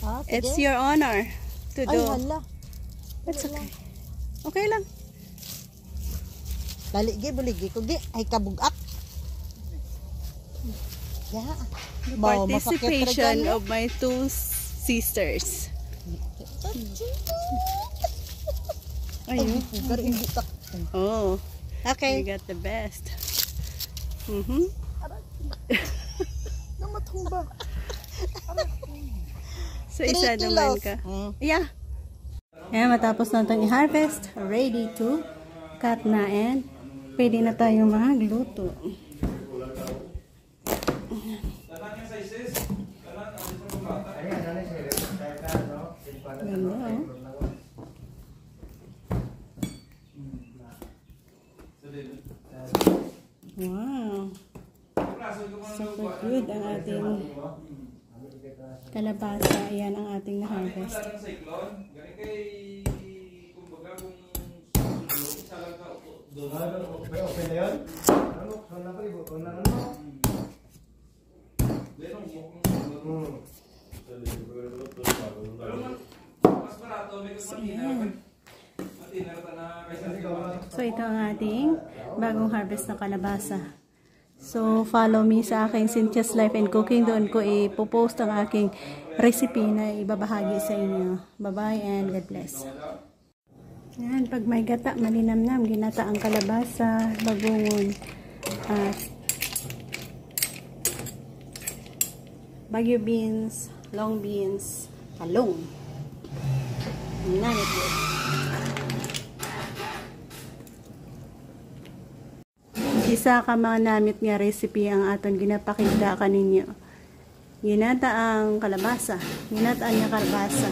Ah, sige. It's your honor to Ay, do. hala. It's okay. Okay lang. Laligi, buligi ko, gi. Ay, kabugak. Yeah. The Mau, masakit participation talaga, of my two sisters. Ayun. Pero hindi tak. Oh, you Okay. got the best. Namatumba. So, isa 3 naman kilos. ka. Yeah. Ayan, matapos natin i-harvest, ready to cut na and pwede na tayo magluto. Ganda, oh. Wow. Super good ang ating kalabasa. Ayan ang ating na-harvest. So, ito ang ating bagong harvest na kalabasa. So, follow me sa aking Cynthia's Life and Cooking. Doon ko ipopost ang aking recipe na ibabahagi sa inyo. Bye-bye and God bless. Yan, pag may gata, malinamnam, ginata ang kalabasa, bagungon, at bagyo beans, long beans, talong. Nanit yun. Isa ka mga namit nga recipe ang aton ginapakita kaninyo. Ginata ang kalabasa. Ginata ang kalabasa.